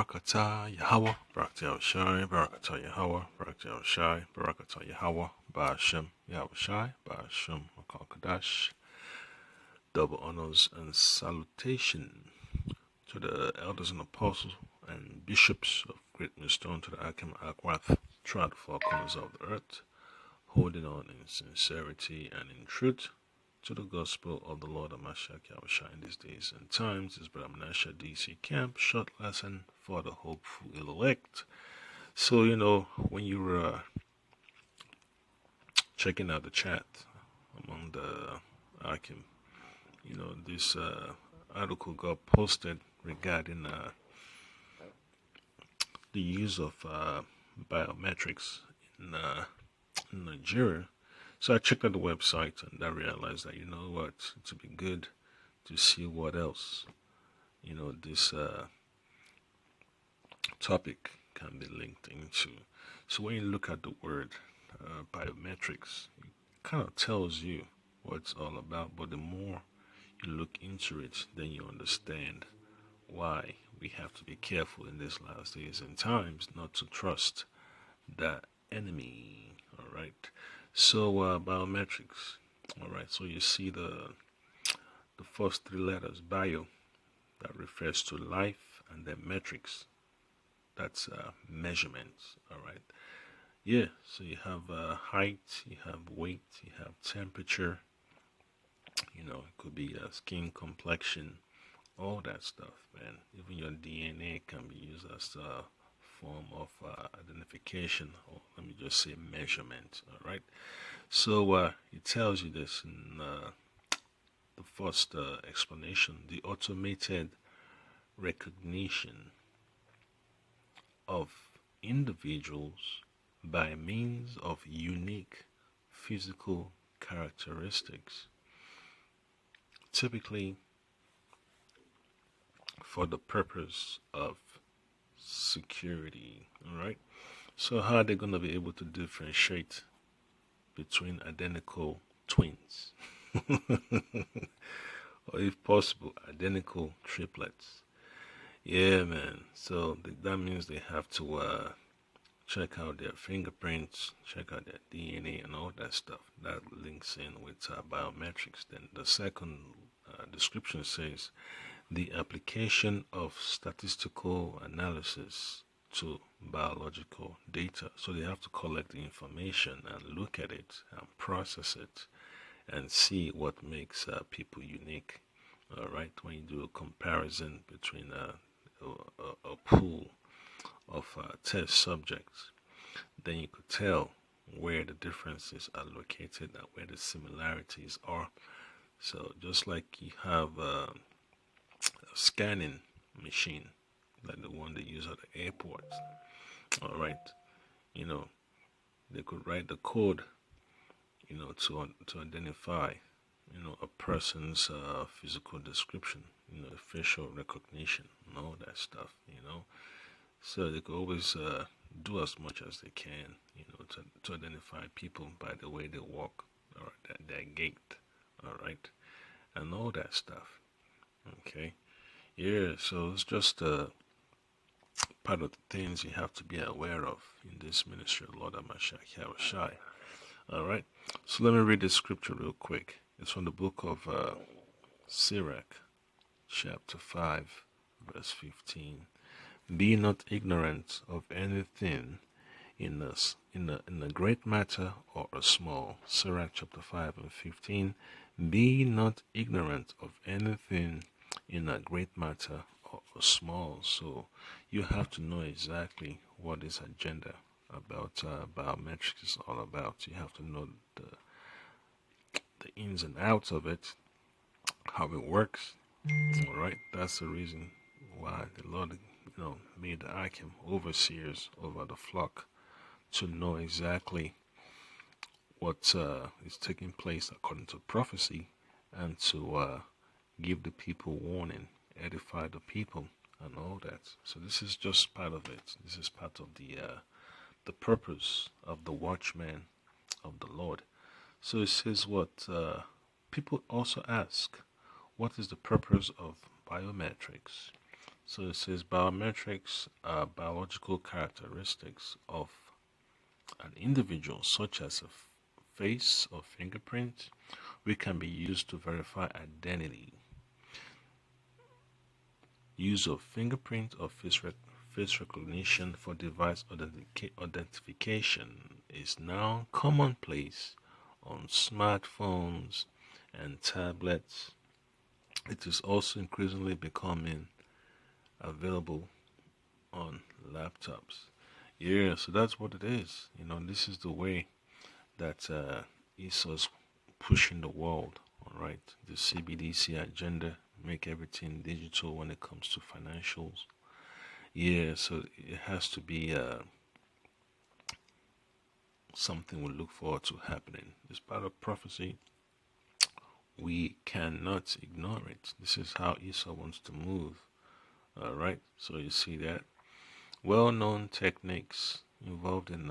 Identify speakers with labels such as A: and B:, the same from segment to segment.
A: Barakata Yahweh, Barakata Shai, Barakata Yahweh, Barakata Shai, Barakata Yahweh, Ba'ashem Yahweh Shai, Ba'ashem Makal double honors and salutation to the elders and apostles and bishops of Great Millstone, to the Akim Akwath, throughout the four corners of the earth, holding on in sincerity and in truth to the gospel of the Lord Mashiach Yahushua in these days and times. Is Brahman DC Camp, short lesson for the hopeful elect. So, when you were checking out the chat among the Akim, this article got posted regarding the use of biometrics in Nigeria. So I checked out the website and I realized that, it would be good to see what else, this topic can be linked into. So when you look at the word biometrics, it kind of tells you what it's all about, but the more you look into it, then you understand why we have to be careful in these last days and times not to trust the enemy. All right. So biometrics. All right. So you see the first three letters, bio, that refers to life, and then metrics, that's measurements. All right. Yeah. So you have height, you have weight, you have temperature. It could be skin complexion, all that stuff, man. Even your DNA can be used as a form of identification, or let me just say measurement. All right. So it tells you this in the first explanation: the automated recognition of individuals by means of unique physical characteristics, typically for the purpose of security. All right. So how are they going to be able to differentiate between identical twins? Or if possible, identical triplets? Yeah, man. So that means they have to check out their fingerprints, check out their DNA and all that stuff. That links in with biometrics. Then the second description says the application of statistical analysis to biological data. So they have to collect the information and look at it and process it and see what makes people unique. All right, when you do a comparison between a pool of test subjects, then you could tell where the differences are located and where the similarities are. So just like you have a scanning machine, like the one they use at the airports, all right, they could write the code, to identify, a person's physical description, facial recognition and all that stuff. So they could always do as much as they can, to identify people by the way they walk or their gait, all right, and all that stuff. Okay, yeah. So it's just part of the things you have to be aware of in this ministry of Lord Mashiach Yahushua. All right. So let me read this scripture real quick. It's from the book of Sirach, chapter 5, verse 15. Be not ignorant of anything in a great matter or a small. Sirach chapter 5 and 15. Be not ignorant of anything in a great matter or a small. So you have to know exactly what this agenda about biometrics is all about. You have to know the ins and outs of it, how it works. All right, that's the reason why the Lord, made the Akim overseers over the flock to know exactly what is taking place according to prophecy, and to give the people warning, edify the people, and all that. So this is just part of it. This is part of the purpose of the watchman of the Lord. So it says what people also ask, what is the purpose of biometrics? So it says biometrics are biological characteristics of an individual, such as a face or fingerprint, which can be used to verify identity. Use of fingerprint or face recognition for device identification is now commonplace on smartphones and tablets. It is also increasingly becoming available on laptops. Yeah, so that's what it is. This is the way that ESO's pushing the world. All right, the CBDC agenda, make everything digital when it comes to financials. Yeah, so it has to be something we look forward to happening. It's part of prophecy. We cannot ignore it. This is how ESO wants to move. All right, so you see that well-known techniques involved in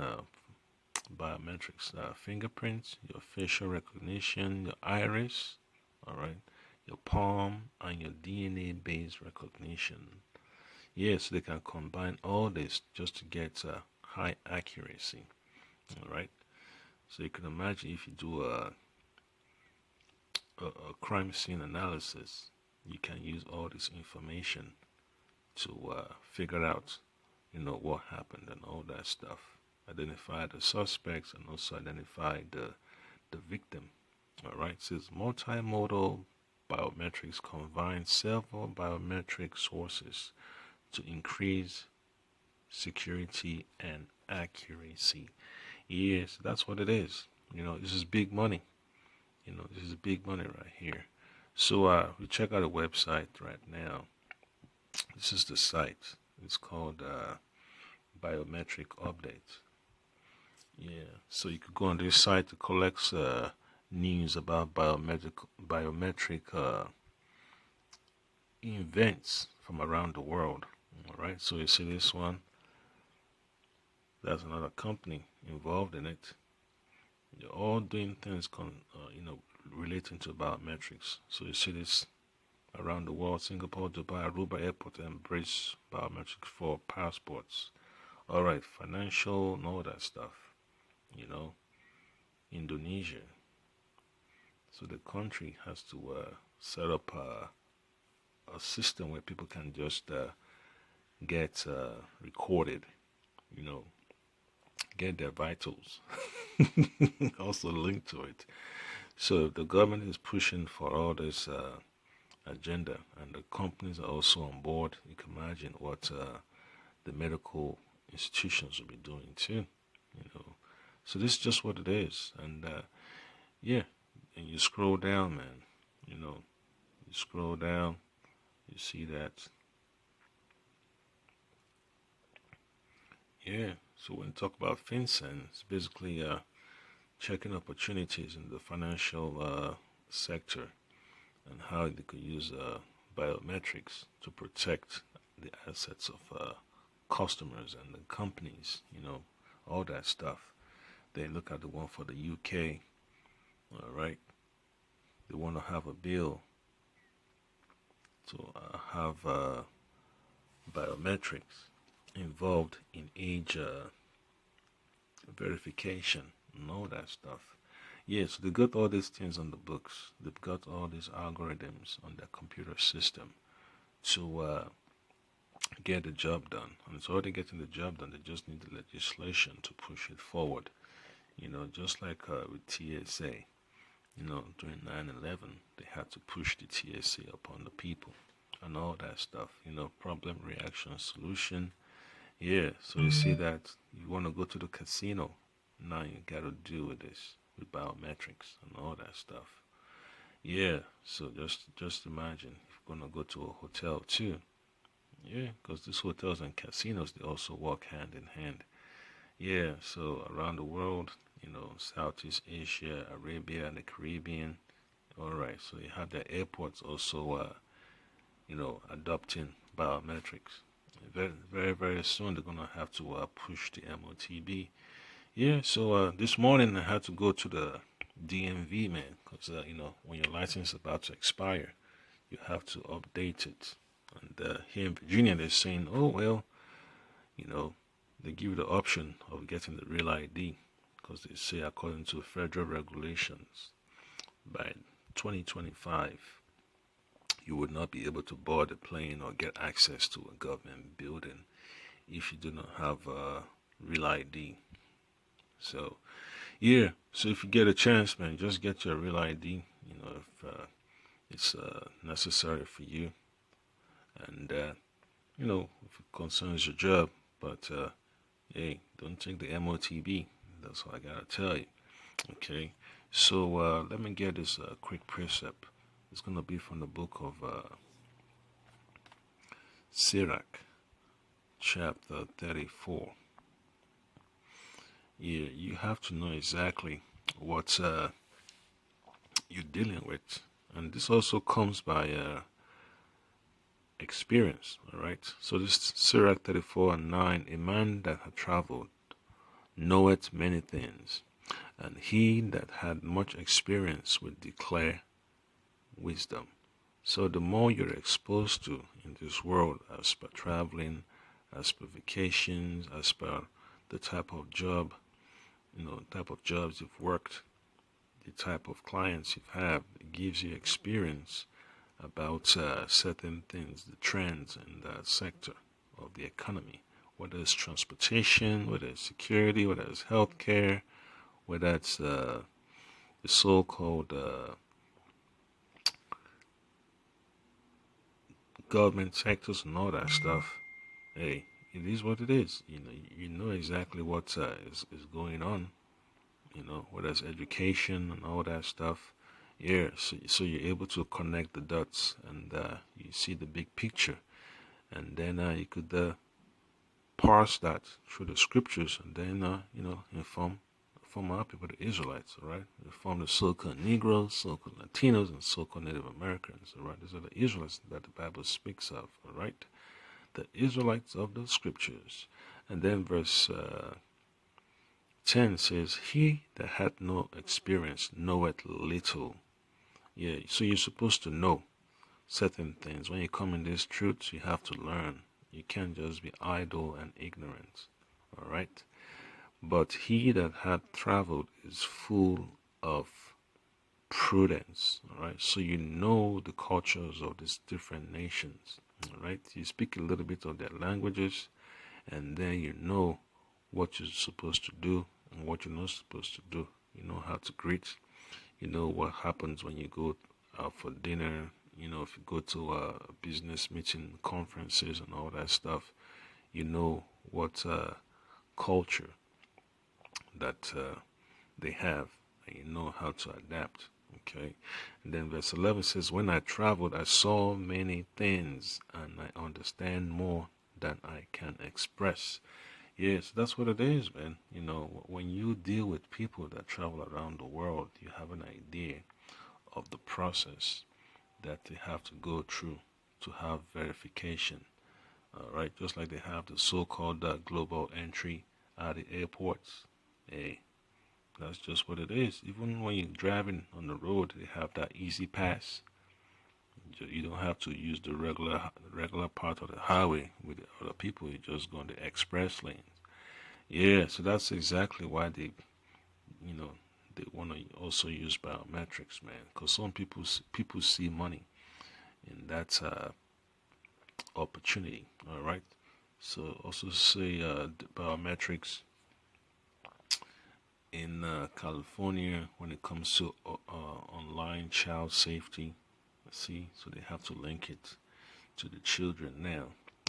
A: biometrics, fingerprints, your facial recognition, your iris, all right, your palm, and your DNA-based recognition. Yes, they can combine all this just to get high accuracy. All right. So you can imagine if you do a crime scene analysis, you can use all this information to figure out, what happened and all that stuff. Identify the suspects and also identify the victim. All right. So it's multimodal biometrics combine several biometric sources to increase security and accuracy. Yes, that's what it is. This is big money. This is big money right here. So we check out the website right now. This is the site. It's called Biometric Update. Yeah, so you could go on this site to collect news about biometric events from around the world. All right, so you see this one. There's another company involved in it. They're all doing things, relating to biometrics. So you see this around the world: Singapore, Dubai, Aruba Airport embrace biometrics for passports. All right, financial and all that stuff. Indonesia. So the country has to set up a system where people can just get recorded. Get their vitals. Also linked to it. So the government is pushing for all this agenda, and the companies are also on board. You can imagine what the medical institutions will be doing too. So this is just what it is, and yeah. And you scroll down, man. You scroll down, you see that. Yeah. So when you talk about FinCEN, it's basically checking opportunities in the financial sector and how they could use biometrics to protect the assets of customers and the companies, all that stuff. They look at the one for the UK, all right? They want to have a bill to have biometrics involved in age verification and all that stuff. Yes, they got all these things on the books. They've got all these algorithms on their computer system to get the job done. And it's already getting the job done. They just need the legislation to push it forward. Just like with TSA, during 9/11, they had to push the TSA upon the people and all that stuff. Problem, reaction, solution. Yeah, so you see that you want to go to the casino, now you got to deal with this, with biometrics and all that stuff. Yeah, so just imagine if you're going to go to a hotel too. Yeah, because these hotels and casinos, they also work hand in hand. Yeah, so around the world, Southeast Asia, Arabia, and the Caribbean. All right, so you have the airports also, adopting biometrics. Very, very, very soon they're gonna have to push the MOTB. Yeah, so this morning I had to go to the DMV, man, because when your license is about to expire, you have to update it. And here in Virginia, they're saying, oh, well, you know, they give you the option of getting the real ID because they say, according to federal regulations, by 2025, you would not be able to board a plane or get access to a government building if you do not have a real ID. So, yeah, so if you get a chance, man, just get your real ID, if it's necessary for you. And, if it concerns your job, but hey, don't take the MOTB. That's all I gotta tell you. Okay, so let me get this quick precept. It's gonna be from the book of Sirach, chapter 34. Yeah, you have to know exactly what you're dealing with, and this also comes by experience. All right. So this Sirach 34:9, a man that had traveled knoweth many things, and he that had much experience will declare wisdom. So the more you're exposed to in this world, as per traveling, as per vacations, as per the type of job, type of jobs you've worked, the type of clients you've had, it gives you experience about certain things, the trends in that sector of the economy, whether it's transportation, whether it's security, whether it's healthcare, whether it's the so-called government sectors and all that stuff. Hey, it is what it is. You know exactly what is going on. Whether it's education and all that stuff. Yeah, so you're able to connect the dots and you see the big picture, and then you could parse that through the scriptures, and then inform our people, the Israelites, all right? Inform the so-called Negroes, so-called Latinos, and so-called Native Americans, all right? These are the Israelites that the Bible speaks of, all right? The Israelites of the scriptures. And then verse 10 says, he that hath no experience knoweth little. Yeah, so you're supposed to know certain things. When you come in these truths, you have to learn. You can't just be idle and ignorant. All right? But he that hath traveled is full of prudence. All right? So you know the cultures of these different nations. All right? You speak a little bit of their languages, and then you know what you're supposed to do and what you're not supposed to do. You know how to greet. You know what happens when you go out for dinner. If you go to a business meeting, conferences, and all that stuff, you know what culture that they have, and you know how to adapt. Okay, and then verse 11 says, when I traveled, I saw many things, and I understand more than I can express. Yes, that's what it is, man. When you deal with people that travel around the world, you have an idea of the process that they have to go through to have verification. Right, just like they have the so-called global entry at the airports. Hey, that's just what it is. Even when you're driving on the road, they have that easy pass. You don't have to use the regular part of the highway with the other people. You just go on the express lanes. Yeah, so that's exactly why you know, they want to also use biometrics, man. Because some people see money in that opportunity. All right. So also say biometrics in California when it comes to online child safety. See, so they have to link it to the children now.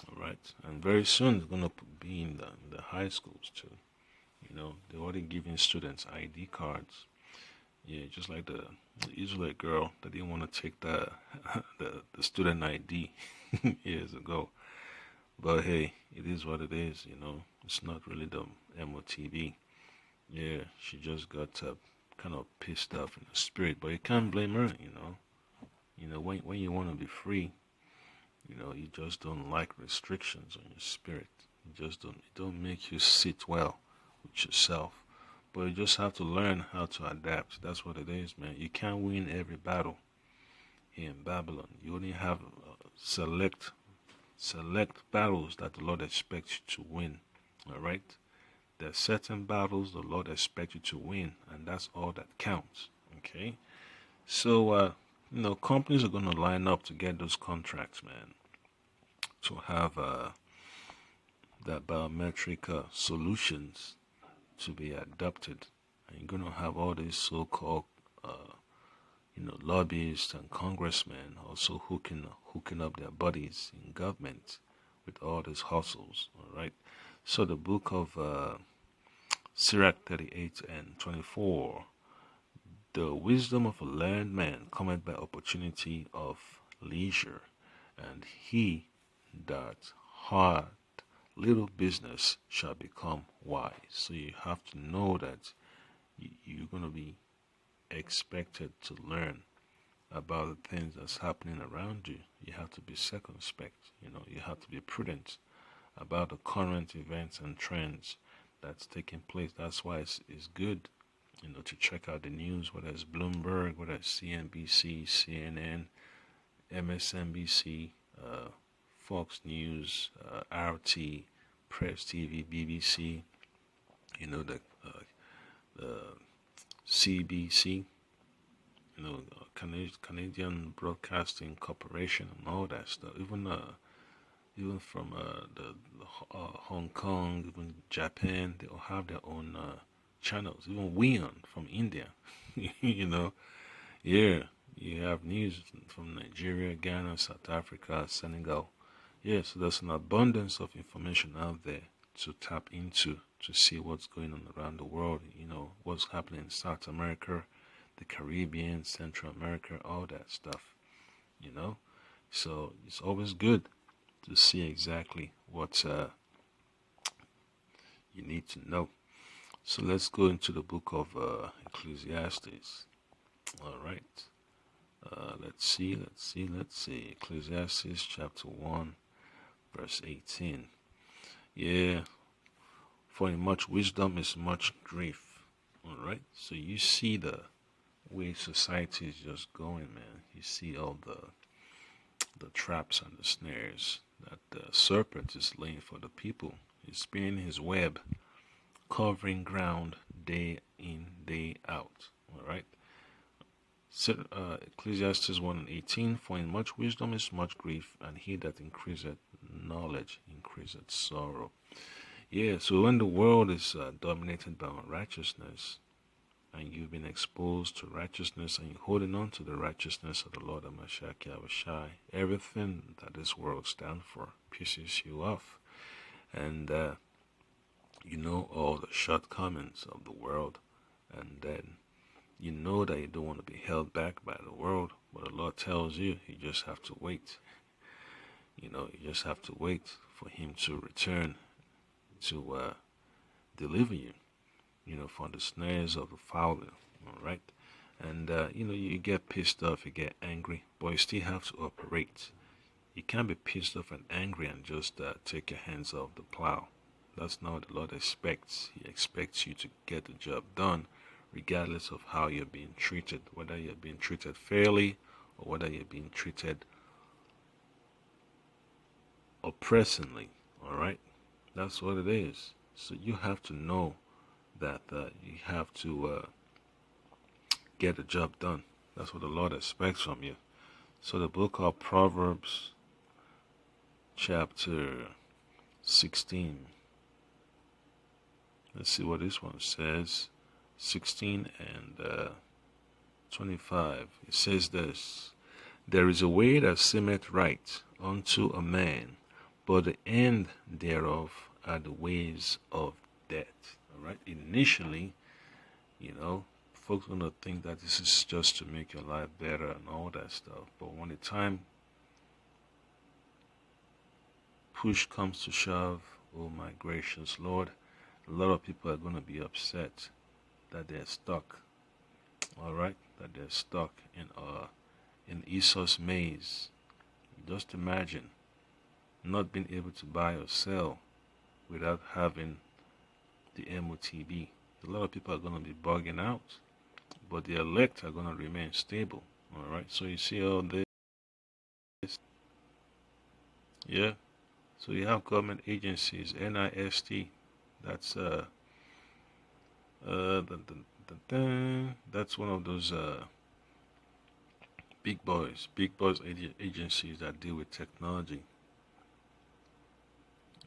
A: All right, and very soon it's gonna be in the high schools too. They're already giving students ID cards. Yeah, just like the Israelite girl that didn't want to take the the student ID years ago. But hey, it is what it is. It's not really the MOTB. Yeah, she just got kind of pissed off in the spirit, but you can't blame her. When you want to be free, you just don't like restrictions on your spirit. It don't make you sit well with yourself. But you just have to learn how to adapt. That's what it is, man. You can't win every battle here in Babylon. You only have select Select battles that the Lord expects you to win. All right? There are certain battles the Lord expects you to win, and that's all that counts. Okay? So, companies are going to line up to get those contracts, man, to have that biometric solutions to be adopted. And you're going to have all these so-called, lobbyists and congressmen also hooking up their buddies in government with all these hustles. All right. So the book of Sirach 38 and 24, the wisdom of a learned man cometh by opportunity of leisure, and he that hard little business shall become wise. So you have to know that you're going to be expected to learn about the things that's happening around you. You have to be circumspect. You have to be prudent about the current events and trends that's taking place. That's why it's good, to check out the news, whether it's Bloomberg, whether it's CNBC, CNN, MSNBC, Fox News, RT, Press TV, BBC, the CBC, Canadian Broadcasting Corporation, and all that stuff. Even from Hong Kong, even Japan, they all have their own channels. Even WEON from India, yeah. You have news from Nigeria, Ghana, South Africa, Senegal. Yeah, so there's an abundance of information out there to tap into to see what's going on around the world. What's happening in South America, the Caribbean, Central America, all that stuff. So it's always good to see exactly what you need to know. So let's go into the book of Ecclesiastes. All right. Let's see. Ecclesiastes chapter 1, verse 18. Yeah, for in much wisdom is much grief. All right. So you see the way society is just going, man. You see all the traps and the snares that the serpent is laying for the people. He's spinning his web, covering ground day in, day out. All right. So, Ecclesiastes 1 and 18, for in much wisdom is much grief, and he that increaseth knowledge increaseth sorrow. Yeah, so when the world is dominated by unrighteousness, and you've been exposed to righteousness, and you're holding on to the righteousness of the Lord Amashaki Avashai, everything that this world stands for pisses you off. And you know all the shortcomings of the world, and then you know that you don't want to be held back by the world, but the Lord tells you, you just have to wait. You just have to wait for him to return to deliver you, from the snares of the fowler, all right? And, you get pissed off, you get angry, but you still have to operate. You can't be pissed off and angry and just take your hands off the plow. That's not what the Lord expects. He expects you to get the job done, regardless of how you're being treated, whether you're being treated fairly or whether you're being treated oppressingly, all right? That's what it is. So you have to know that you have to get the job done. That's what the Lord expects from you. So the book of Proverbs, chapter 16. Let's see what this one says. 16 and 25. It says this: there is a way that seemeth right unto a man, but the end thereof are the ways of death. All right. Initially, folks gonna think that this is just to make your life better and all that stuff. But when the time push comes to shove, oh my gracious Lord, a lot of people are gonna be upset that they're stuck. All right, that they're stuck in Esau's maze. Just imagine not being able to buy or sell without having the MOTB. A lot of people are going to be bugging out, but the elect are going to remain stable. All right, so you see all this, yeah. So you have government agencies, NIST. That's that's one of those big boys agencies that deal with technology.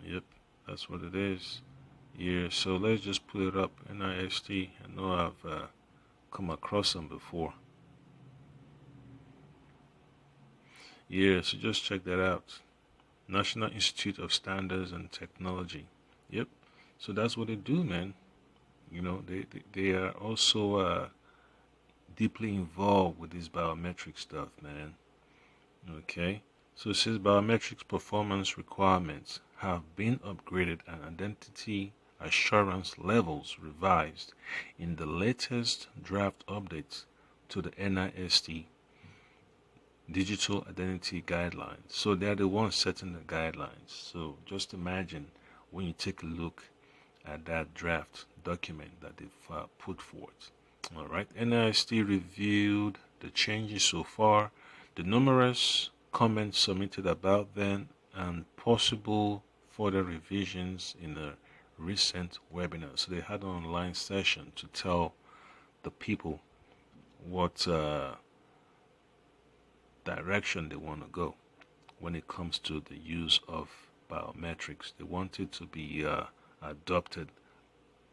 A: Yep, that's what it is. Yeah, so let's just pull it up. NIST. I know I've come across them before. Yeah, so just check that out. National Institute of Standards and Technology. Yep. So that's what they do, man. They are also deeply involved with this biometric stuff, man. Okay. So it says biometrics performance requirements have been upgraded and identity assurance levels revised in the latest draft updates to the NIST Digital Identity Guidelines. So they're the ones setting the guidelines. So just imagine when you take a look at that draft document that they've put forth. All right, NIST reviewed the changes so far, the numerous comments submitted about them, and possible further revisions in a recent webinar. So they had an online session to tell the people what direction they want to go when it comes to the use of biometrics. They want it to be adopted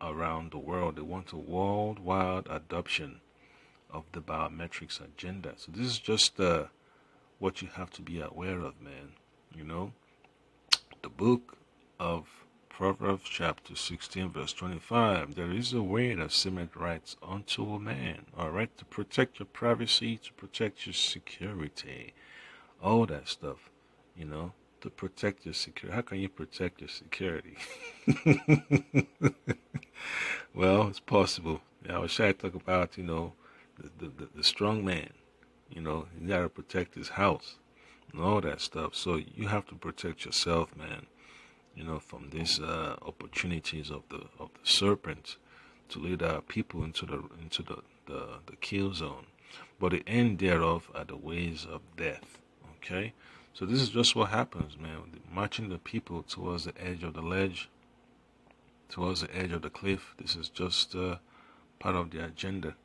A: around the world. They want a worldwide adoption of the biometrics agenda. So this is just what you have to be aware of, man. You know, the book of Proverbs chapter 16 verse 25, there is a way that seemeth right unto a man, all right, to protect your privacy, to protect your security, all that stuff, to protect your security. How can you protect your security? Well, it's possible. I was trying to talk about, the strong man. He got to protect his house and all that stuff. So you have to protect yourself, man. From these opportunities of the serpent to lead our people into the kill zone. But the end thereof are the ways of death. Okay, so this is just what happens, man. Marching the people towards the edge of the ledge, towards the edge of the cliff. This is just part of the agenda.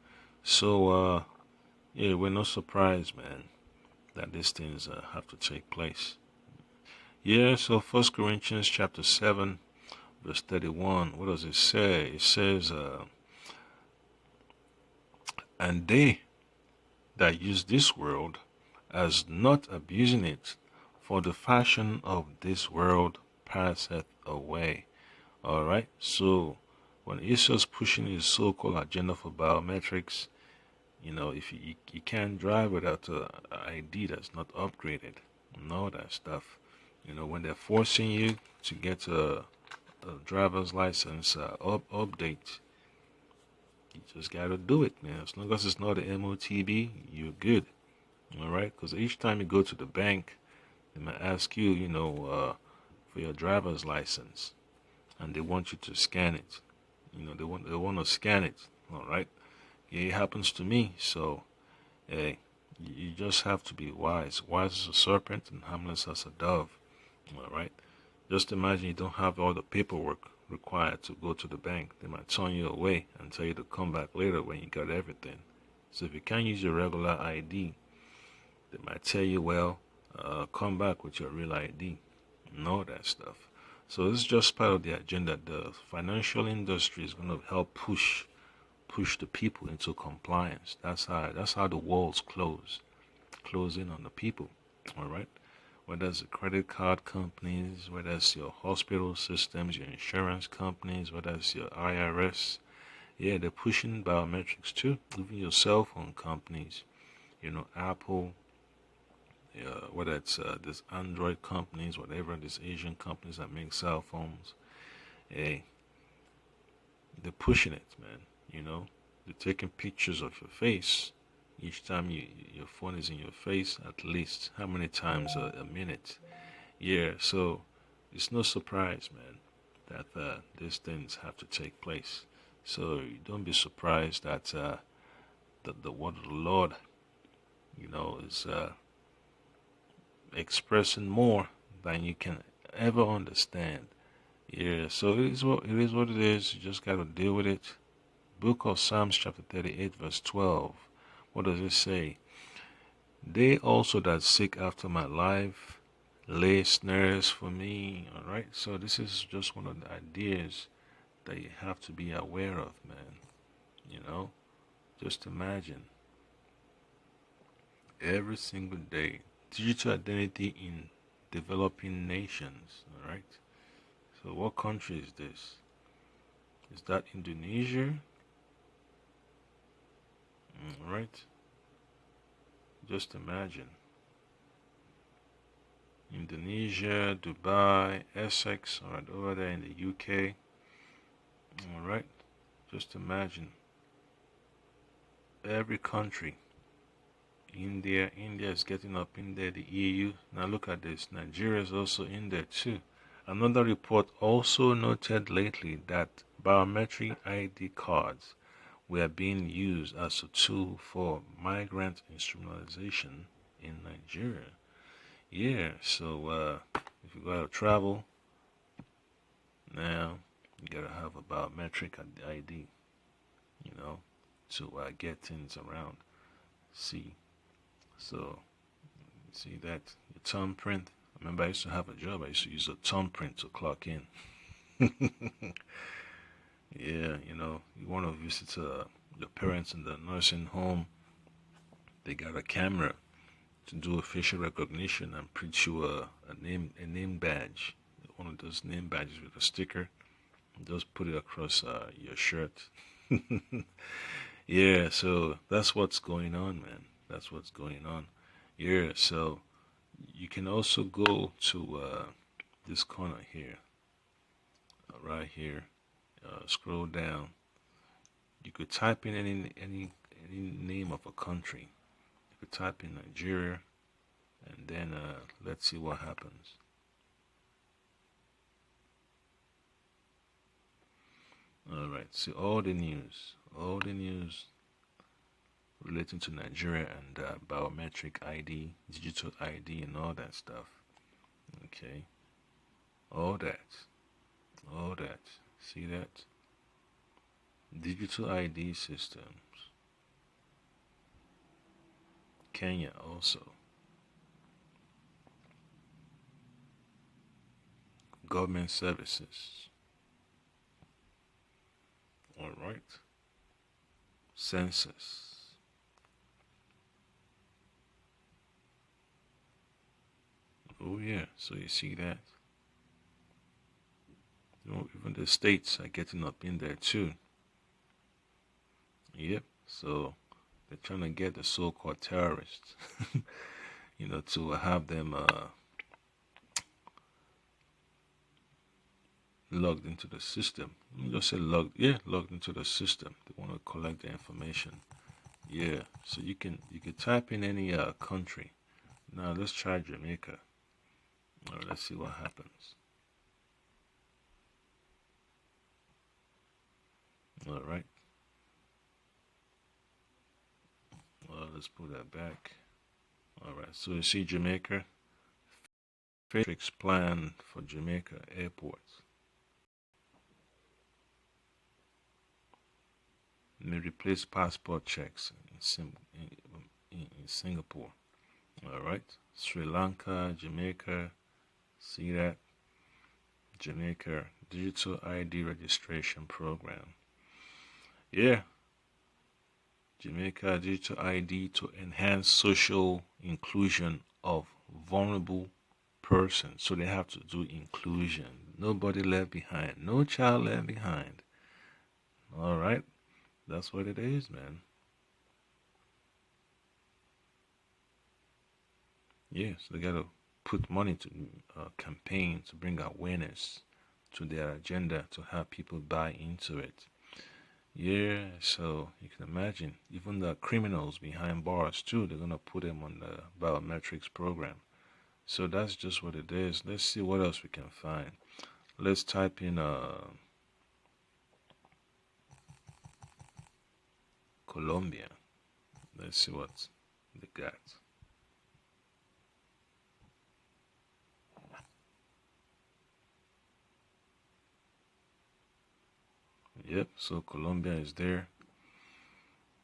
A: So yeah, we're not surprised, man, that these things have to take place. Yeah, so First Corinthians chapter 7, verse 31, what does it say? It says, and they that use this world as not abusing it, for the fashion of this world passeth away. All right, so when Israel's pushing his so-called agenda for biometrics, if you can't drive without an ID that's not upgraded and all that stuff, when they're forcing you to get a driver's license update, you just gotta do it, man. As long as it's not an MOTB, you're good. All right, because each time you go to the bank, they might ask you, for your driver's license, and they want you to scan it. They want to scan it. All right, yeah, it happens to me. So, hey, you just have to be wise. Wise as a serpent and harmless as a dove. All right. Just imagine you don't have all the paperwork required to go to the bank. They might turn you away and tell you to come back later when you got everything. So if you can't use your regular ID, they might tell you, well, come back with your real ID and all that stuff. So this is just part of the agenda. The financial industry is going to help push the people into compliance. That's how the walls close in on the people. All right. Whether it's the credit card companies, whether it's your hospital systems, your insurance companies, whether it's your IRS, yeah, they're pushing biometrics too. Even your cell phone companies, Apple, whether it's this Android companies, whatever, these Asian companies that make cell phones, hey, they're pushing it, man. They're taking pictures of your face each time your phone is in your face, at least how many times a minute. Yeah, so it's no surprise, man, that these things have to take place. So don't be surprised that the word of the Lord, is expressing more than you can ever understand. Yeah, so it is. You just gotta deal with it. Book of Psalms chapter 38 verse 12. What does it say? They also that seek after my life lay snares for me. Alright, so this is just one of the ideas that you have to be aware of, man. You know, just imagine every single day digital identity in developing nations. Alright, so what country is this? Is that Indonesia? Alright, just imagine Indonesia, Dubai, Essex, alright, over there in the UK. Alright, just imagine every country. India is getting up in there, the EU. Now look at this, Nigeria is also in there too. Another report also noted lately that biometric ID cards were being used as a tool for migrant instrumentalization in Nigeria. Yeah, so if you gotta travel, now you gotta have a biometric ID, you know, to get things around. See, so see that your thumbprint. I remember I used to have a job. I used to use a thumbprint to clock in. Yeah, you want to visit your parents in the nursing home. They got a camera to do a facial recognition and print you a name badge, one of those name badges with a sticker. Just put it across your shirt. Yeah, so that's what's going on, man. That's what's going on. Yeah, so you can also go to this corner here, right here. Scroll down. You could type in any name of a country. You could type in Nigeria, and then let's see what happens. All right, see all the news relating to Nigeria and biometric ID, digital ID, and all that stuff. Okay, all that, all that. See that? Digital ID systems. Kenya also. Government services. All right. Census. Oh yeah. So you see that? Even the states are getting up in there too. Yep. So they're trying to get the so-called terrorists, to have them logged into the system. Let me just say logged. Yeah, logged into the system. They want to collect the information. Yeah. So you can type in any country. Now let's try Jamaica. All right, let's see what happens. All right. Let's put that back. All right. So you see Jamaica. Matrix plan for Jamaica airports. May replace passport checks in Singapore. All right. Sri Lanka, Jamaica. See that? Jamaica Digital ID Registration Program. Yeah. Jamaica Digital ID to enhance social inclusion of vulnerable persons. So they have to do inclusion. Nobody left behind. No child left behind. All right. That's what it is, man. Yeah, so they got to put money to campaign to bring awareness to their agenda to have people buy into it. Yeah, so you can imagine, even the criminals behind bars too, they're gonna put them on the biometrics program. So that's just what it is. Let's see what else we can find. Let's type in Colombia. Let's see what they got. Yep, so Colombia is there.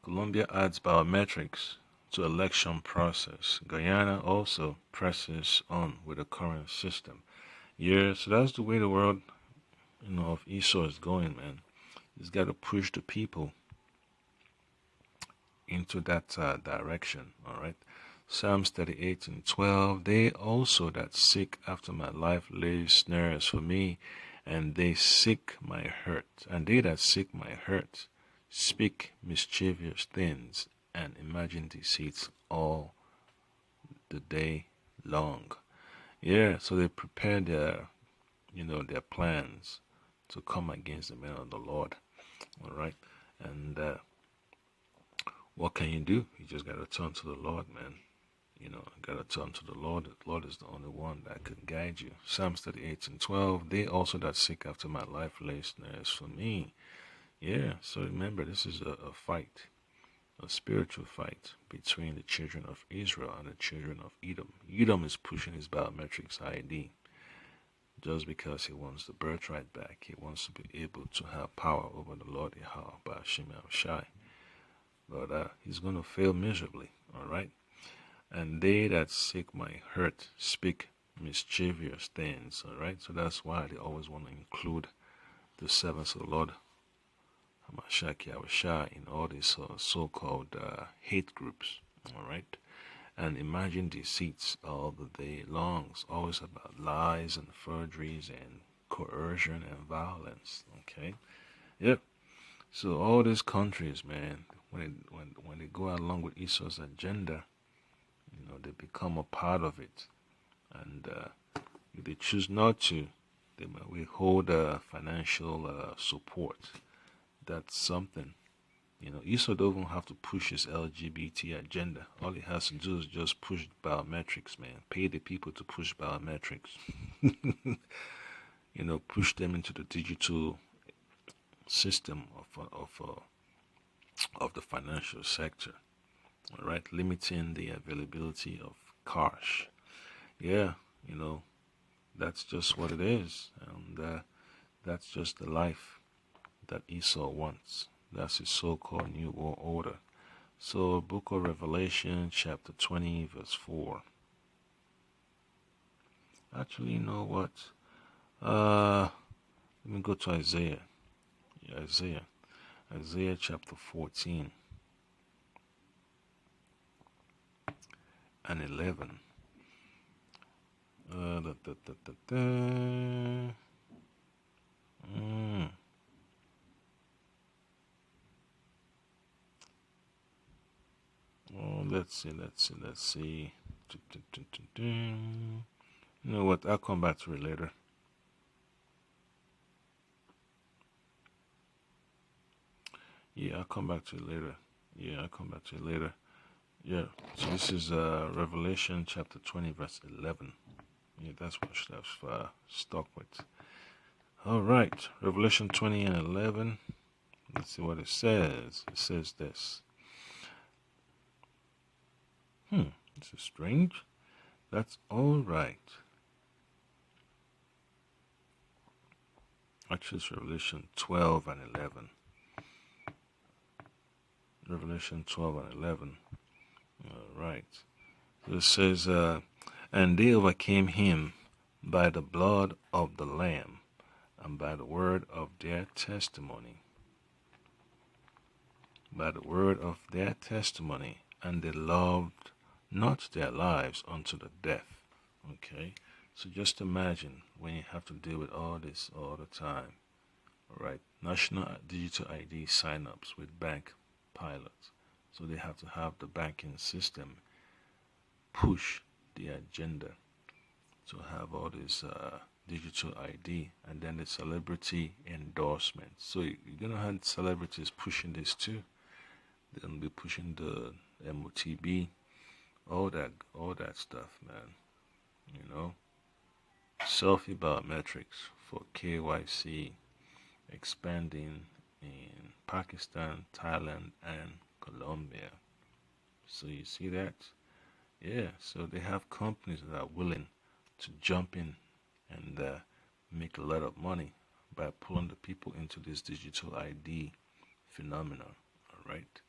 A: Colombia adds biometrics to election process. Guyana also presses on with the current system. Yeah, so that's the way the world, of ESO is going, man. It's got to push the people into that direction, all right? Psalms 38 and 12, they also that seek after my life lay snares for me, and they seek my hurt. And they that seek my hurt speak mischievous things and imagine deceits all the day long. Yeah, so they prepare their plans to come against the men of the Lord. All right, and what can you do? You just gotta turn to the Lord, man. Gotta turn to the Lord. The Lord is the only one that can guide you. Psalms 38 and 12. They also that seek after my life lay snares for me. Yeah. So remember, this is a fight, a spiritual fight between the children of Israel and the children of Edom. Edom is pushing his biometrics ID just because he wants the birthright back. He wants to be able to have power over the Lord Yahweh by Hashem Shai. But he's going to fail miserably, all right? And they that seek my hurt speak mischievous things, all right? So that's why they always want to include the servants of the Lord Hamashiach Yahushua in all these so-called hate groups, all right? And imagine deceits all the day long. It's always about lies and forgeries and coercion and violence, okay? Yep. So all these countries, man, when they go along with Esau's agenda, they become a part of it. And if they choose not to, they might withhold financial support. That's something. Esau doesn't have to push his LGBT agenda. All he has to do is just push biometrics, man. Pay the people to push biometrics. Push them into the digital system of the financial sector. All right, limiting the availability of cash. Yeah, that's just what it is, and that's just the life that Esau wants. That's his so-called New World Order. So, Book of Revelation, chapter 20, verse 4. Actually, you know what? Let me go to Isaiah. Isaiah chapter 14 and 11. Oh, let's see. You know what? I'll come back to it later. Yeah, I'll come back to it later. Yeah, so this is Revelation chapter 20, verse 11. Yeah, that's what I should have stuck with. All right, Revelation 20 and 11. Let's see what it says. It says this. This is strange. That's all right. Actually, it's Revelation 12 and 11. Revelation 12 and 11. All right. So it says, and they overcame him by the blood of the Lamb and by the word of their testimony. By the word of their testimony, and they loved not their lives unto the death. Okay? So just imagine when you have to deal with all this all the time. Right? National digital ID sign-ups with bank pilots. So they have to have the banking system push the agenda to have all this digital ID, and then the celebrity endorsement. So you're gonna have celebrities pushing this too. They're gonna be pushing the MOTB, all that stuff, man. Selfie biometrics for KYC expanding in Pakistan, Thailand, and Colombia. So you see that? Yeah, so they have companies that are willing to jump in and make a lot of money by pulling the people into this digital ID phenomenon. All right.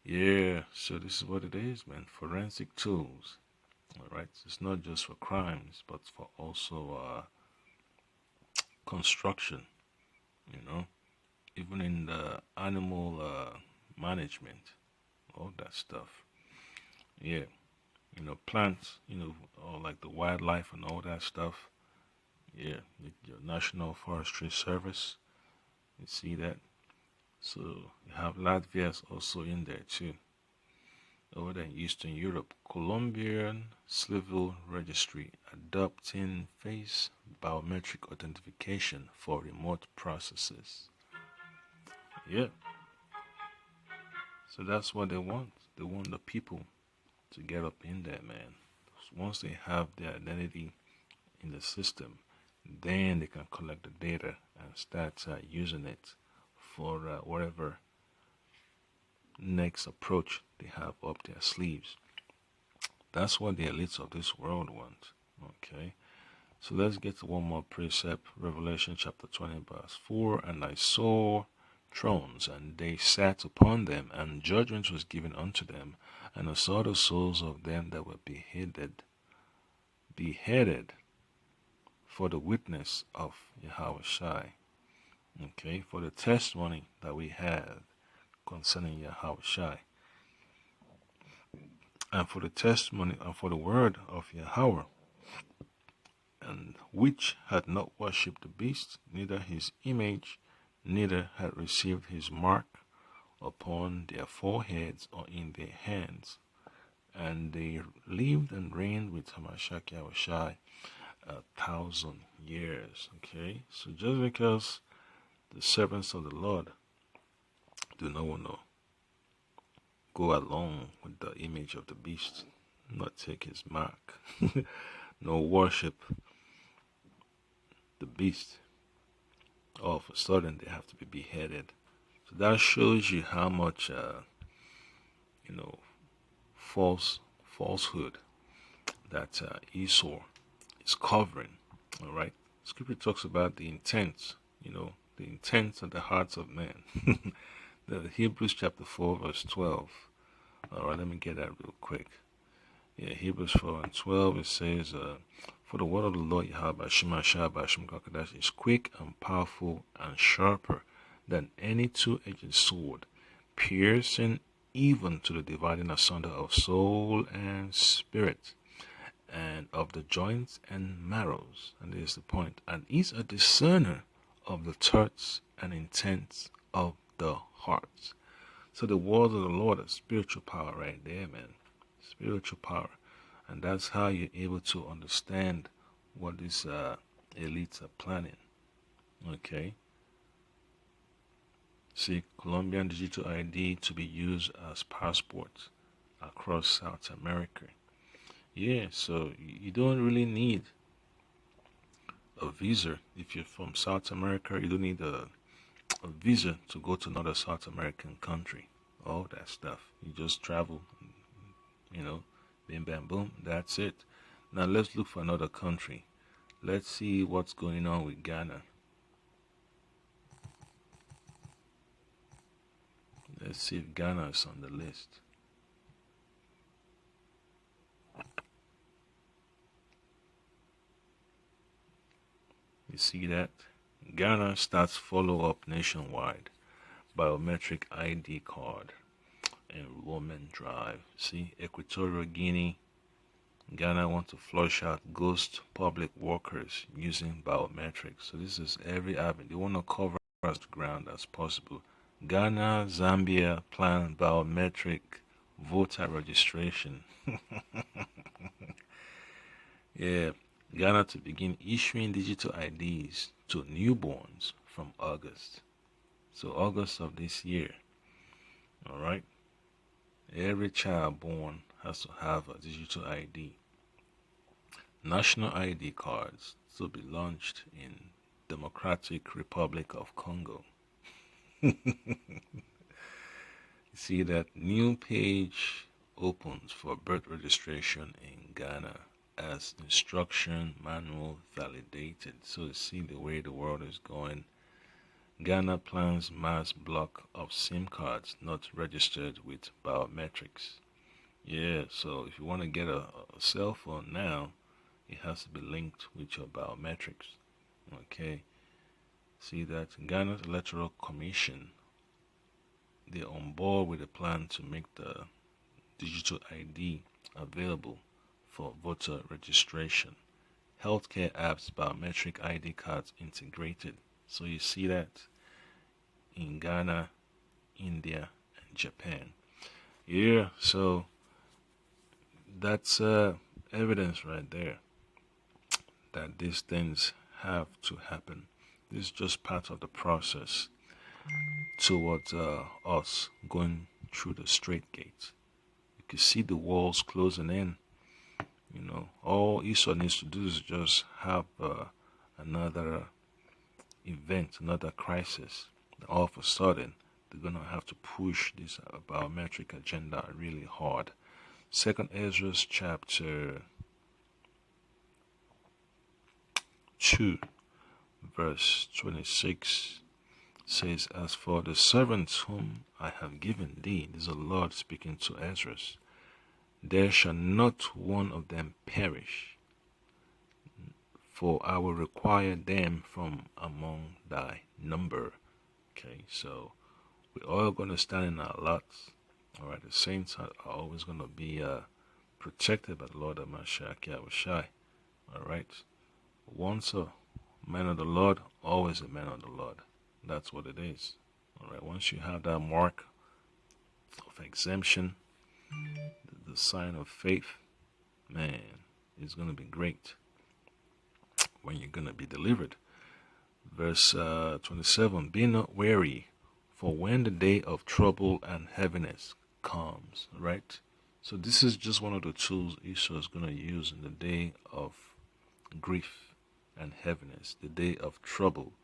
A: Yeah, so this is what it is, man. Forensic tools. All right. It's not just for crimes, but for also construction, you know, even in the animal management, all that stuff. Yeah, plants, or like the wildlife and all that stuff. Yeah, your National Forestry Service, you see that. So you have Latvia's also in there too. Over there in Eastern Europe, Colombian Civil Registry adopting face biometric authentication for remote processes. Yeah, so that's what they want. They want the people to get up in there, man. Once they have their identity in the system, then they can collect the data and start using it for whatever next approach they have up their sleeves. That's what the elites of this world want. Okay, so let's get to one more precept. Revelation chapter 20, verse 4. And I saw thrones, and they sat upon them, and judgment was given unto them. And I saw the souls of them that were beheaded for the witness of Yahweh. Okay, for the testimony that we have concerning Yahweh, and for the testimony and for the word of Yahweh, and which had not worshipped the beast, neither his image, neither had received his mark upon their foreheads or in their hands. And they lived and reigned with Hamashiach Yahushai 1,000 years. Okay, so just because the servants of the Lord do not want to go along with the image of the beast, not take his mark, no worship the beast, all of a sudden they have to be beheaded. So that shows you how much, you know, falsehood that Esau is covering. All right, Scripture talks about the intent, the intent of the hearts of men. The Hebrews chapter 4 verse 12. All right, let me get that real quick. Yeah, Hebrews 4 and 12, it says, for the word of the Lord Yahweh is quick and powerful and sharper than any two-edged sword, piercing even to the dividing asunder of soul and spirit, and of the joints and marrows. And this is the point. And is a discerner of the thoughts and intents of the hearts. So the word of the Lord is spiritual power right there, man. Spiritual power. And that's how you're able to understand what these elites are planning. Okay. See, Colombian digital ID to be used as passports across South America. Yeah, so you don't really need a visa. If you're from South America, you don't need a visa to go to another South American country. All that stuff. You just travel, bim bam boom, that's it. Now let's look for another country. Let's see what's going on with Ghana. Let's see if Ghana is on the list. You see that? Ghana starts follow-up nationwide. Biometric ID card. Enrollment drive. See, Equatorial Guinea. Ghana want to flush out ghost public workers using biometrics. So this is every avenue. They want to cover as the ground as possible. Ghana, Zambia plan biometric voter registration. Yeah, Ghana to begin issuing digital IDs to newborns from August. So August of this year. All right. Every child born has to have a digital ID. National ID cards to be launched in Democratic Republic of Congo. See that new page opens for birth registration in Ghana. as instruction manual validated. So you see the way the world is going. Ghana plans mass block of SIM cards not registered with biometrics. Yeah, so if you want to get a cell phone now, it has to be linked with your biometrics. Okay, see that Ghana's Electoral Commission, they're on board with a plan to make the digital ID available for voter registration. Healthcare apps, biometric ID cards integrated. So you see that in Ghana, India, and Japan. Yeah, so that's evidence right there that these things have to happen. This is just part of the process towards us going through the straight gate. You can see the walls closing in. You know, all Esau needs to do is just have another event, another crisis. All of a sudden, they're gonna have to push this biometric agenda really hard. Second Ezra chapter 2, verse 26 says, "As for the servants whom I have given thee," this is the Lord speaking to Ezra, "there shall not one of them perish, for I will require them from among thy number." Okay, so we're all going to stand in our lots. All right, the saints are always going to be protected by the Lord of Mashiach Yahushai. All right, once a man of the Lord, always a man of the Lord. That's what it is. All right, once you have that mark of exemption, the sign of faith, man, it's going to be great when you're going to be delivered. Verse 27, "Be not weary, for when the day of trouble and heaviness comes," right? So this is just one of the tools Esau is going to use in the day of grief and heaviness, the day of trouble,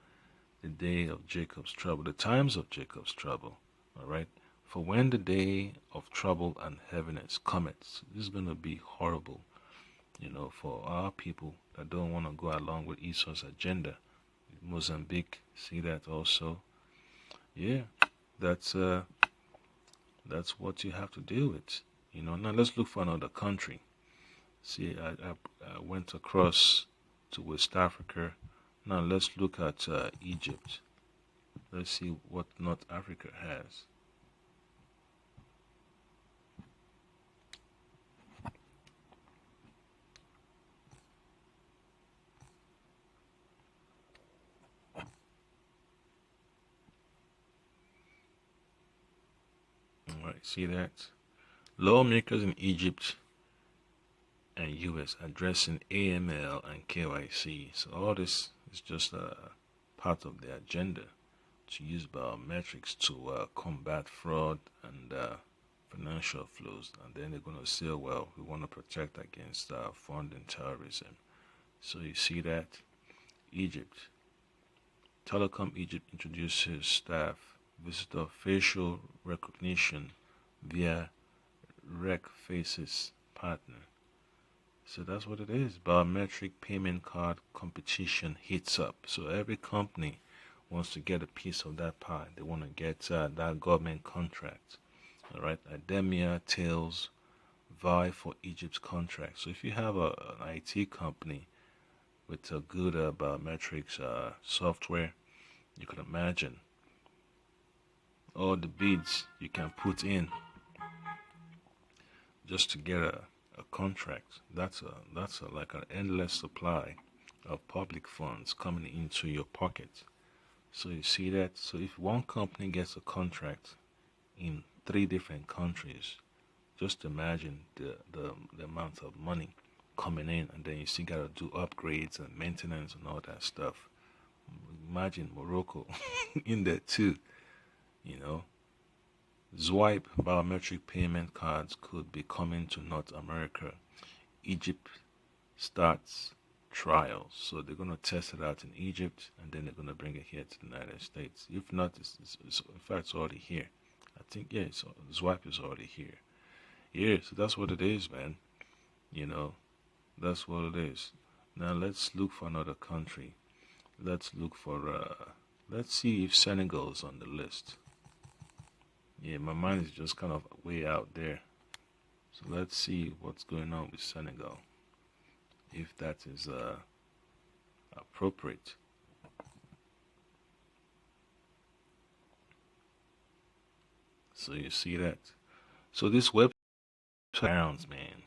A: the day of Jacob's trouble, the times of Jacob's trouble, all right? For when the day of trouble and heaviness cometh, this is going to be horrible, you know, for our people that don't want to go along with Esau's agenda. Mozambique, see that also. Yeah, that's what you have to deal with. You know, now let's look for another country. See, I went across to West Africa. Now let's look at Egypt. Let's see what North Africa has. All right, see that? Lawmakers in Egypt and US addressing AML and KYC. So all this is just a part of the agenda to use biometrics to combat fraud and financial flows. And then they're going to say, well, we want to protect against funding terrorism. So you see that? Egypt. Telecom Egypt introduces staff visitor facial recognition via Rec Faces partner. So that's what it is. Biometric payment card competition heats up. So every company wants to get a piece of that pie. They want to get that government contract. All right. Ademia Tails vie for Egypt's contract. So if you have an IT company with a good biometrics software, you can imagine all the bids you can put in just to get a contract. That's like an endless supply of public funds coming into your pocket. So you see that. So if one company gets a contract in 3 different countries, just imagine the amount of money coming in, and then you still gotta do upgrades and maintenance and all that stuff. Imagine Morocco in there too. You know, Swipe biometric payment cards could be coming to North America. Egypt starts trials. So they're going to test it out in Egypt, and then they're going to bring it here to the United States. If not, in fact, it's already here. I think, yeah, Swipe is already here. Yeah, so that's what it is, man. You know, That's what it is. Now let's look for another country. Let's look for, let's see if Senegal's on the list. Yeah, my mind is just kind of way out there. So let's see what's going on with Senegal, if that is appropriate. So you see that. So this website sounds, man.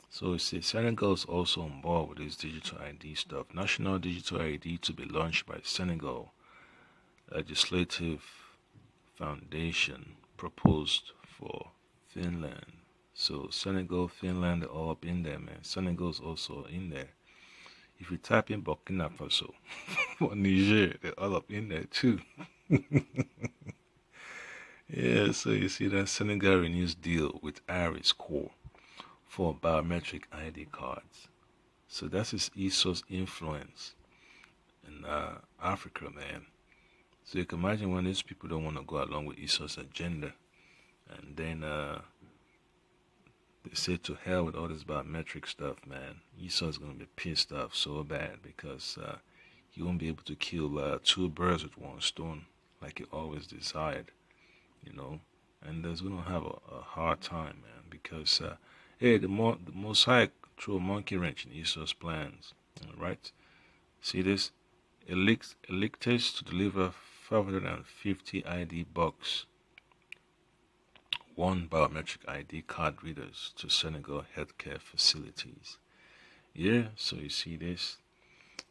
A: So it says Senegal is also on board with this digital ID stuff. National digital ID to be launched by Senegal Legislative Foundation proposed for Finland. So Senegal, Finland, they're all up in there, man. Senegal's also in there. If you type in Burkina Faso or Niger, they're all up in there too. Yeah, so you see that Senegal renews deal with Iris Core for biometric ID cards. So that's his ESO's influence in Africa, man. So you can imagine when these people don't want to go along with ESO's agenda, and then they say to hell with all this biometric stuff, man. ESO's gonna be pissed off so bad because he won't be able to kill two birds with one stone like he always desired, you know. And there's gonna have a hard time, man, because hey, the Most High threw a monkey wrench in ESO's plans. All right, see this? Electors to deliver 550 ID bucks, one biometric ID card readers to Senegal healthcare facilities. Yeah, so you see this.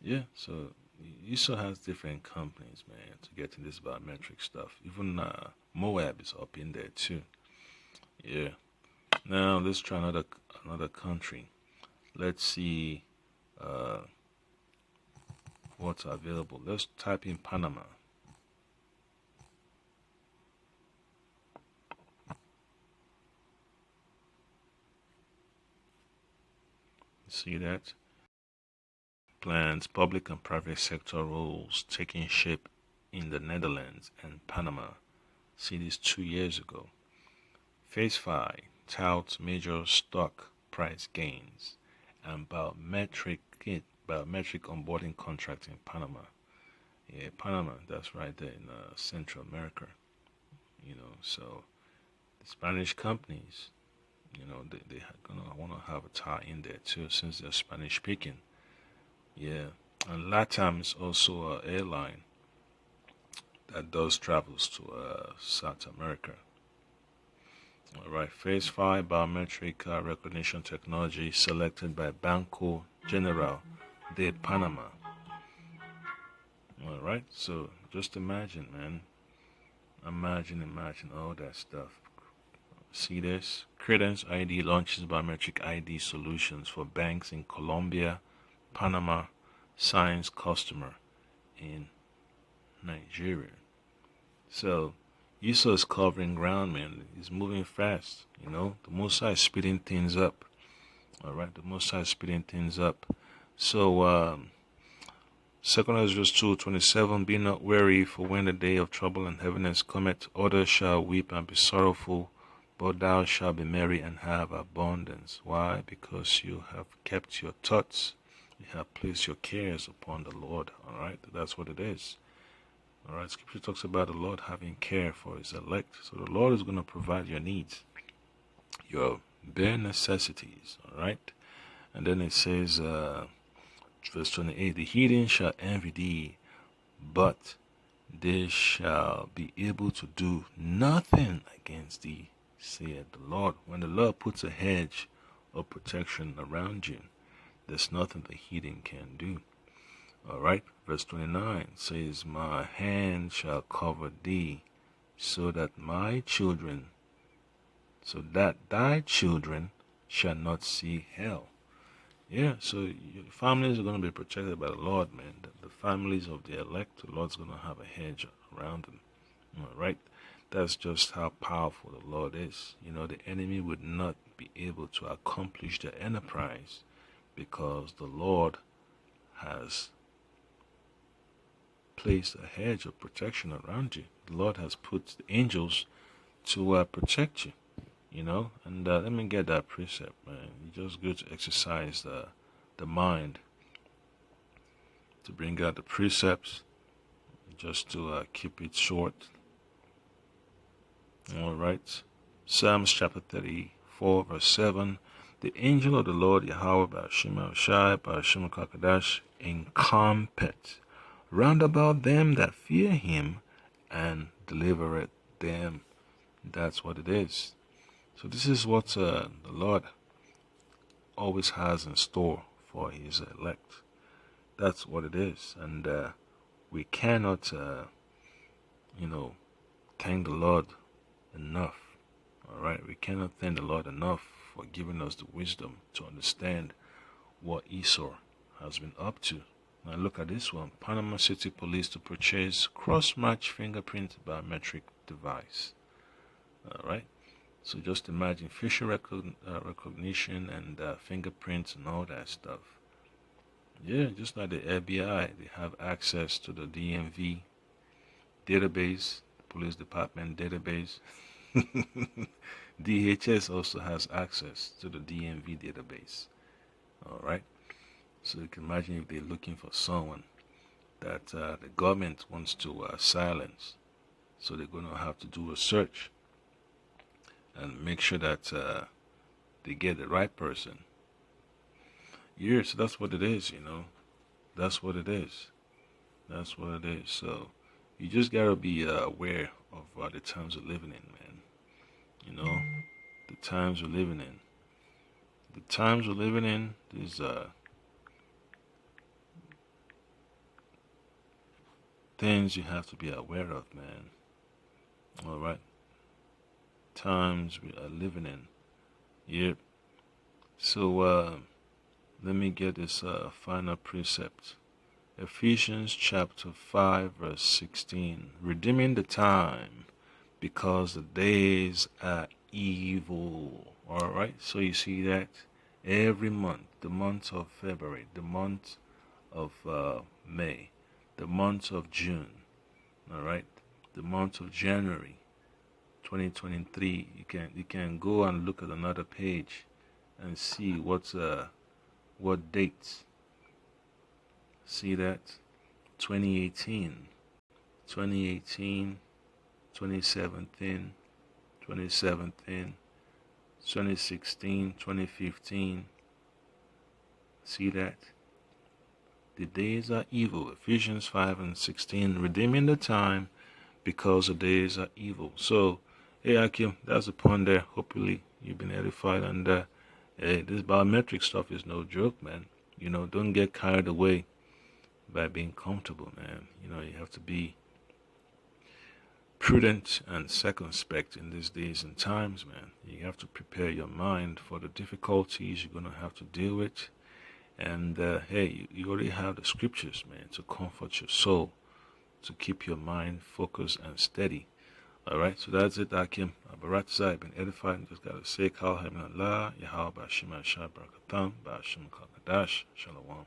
A: Yeah, so ESO has different companies, man, to get in this biometric stuff. Even Moab is up in there too. Yeah. Now let's try another country. Let's see what's available. Let's type in Panama. See that? Plans, public and private sector roles taking shape in the Netherlands and Panama. See this 2 years ago. Phase 5 touts major stock price gains and biometric onboarding contracts in Panama. Yeah, Panama, that's right there in Central America. You know, so the Spanish companies, you know, they gonna want to have a tie in there too, since they're Spanish speaking. Yeah, and LATAM is also an airline that does travels to South America. All right, Phase 5 biometric recognition technology selected by Banco General de Panama. All right, so just imagine, man. Imagine all that stuff. See this? Credence ID launches biometric ID solutions for banks in Colombia, Panama, signs customer in Nigeria. So, ESO is covering ground, man. He's moving fast, you know. The Mossad is speeding things up. All right, the Mossad is speeding things up. So, 2 Ezra 2:27, be not weary, for when the day of trouble and heaviness cometh, others shall weep and be sorrowful, but thou shalt be merry and have abundance. Why? Because you have kept your thoughts, you have placed your cares upon the Lord. All right, that's what it is. All right, Scripture talks about the Lord having care for His elect. So the Lord is going to provide your needs, your bare necessities. All right, and then it says, verse 28, the heathen shall envy thee, but they shall be able to do nothing against thee, saith the Lord. When the Lord puts a hedge of protection around you, there's nothing the heathen can do. All right, verse 29 says, my hand shall cover thee, so that thy children shall not see hell. Yeah, so your families are going to be protected by the Lord, man. The families of the elect, the Lord's going to have a hedge around them. All right, that's just how powerful the Lord is. You know, the enemy would not be able to accomplish the enterprise because the Lord has placed a hedge of protection around you. The Lord has put the angels to protect you, you know. And let me get that precept, man. You just go to exercise the mind, to bring out the precepts, just to keep it short. All right. Psalms chapter 34, verse 7. The angel of the Lord Yahweh Ba'ashim Shai Ba'ashim Kakadash encampeth round about them that fear him and delivereth them. That's what it is. So this is what the Lord always has in store for his elect. That's what it is. And we cannot, thank the Lord enough. All right, we cannot thank the Lord enough for giving us the wisdom to understand what Esau has been up to. Now look at this one. Panama City Police to purchase cross-match fingerprint biometric device. All right. So just imagine facial recognition and fingerprints and all that stuff. Yeah, just like the FBI, they have access to the DMV database, police department database. DHS also has access to the DMV database. All right. So you can imagine if they're looking for someone that the government wants to silence. So they're going to have to do a search and make sure that they get the right person. Yeah, so that's what it is, That's what it is. That's what it is. So you just got to be aware of the times we're living in, man. The times we're living in. The times we're living in, there's things you have to be aware of, man. All right. Times we are living in. Yep. So let me get this final precept. Ephesians chapter 5 verse 16. Redeeming the time, because the days are evil. All right. So you see that every month, the month of February, the month of May, the month of June, all right, the month of January 2023, you can go and look at another page and see what dates. See that 2018, 2017, 2016, 2015. See that? The days are evil. Ephesians 5 and 16. Redeeming the time, because the days are evil. So, hey Akim, that's the point there. Hopefully you've been edified. And hey, this biometric stuff is no joke, man. Don't get carried away by being comfortable, man. You have to be prudent and circumspect in these days and times, man. You have to prepare your mind for the difficulties you're going to have to deal with. And hey, you already have the scriptures, man, to comfort your soul, to keep your mind focused and steady. All right, so that's it, Akim. I've been edified. Just got to say, Kal Hamin Allah, Yahweh Bashim Shai Barakatam, Bashim Kakadash, Shalom.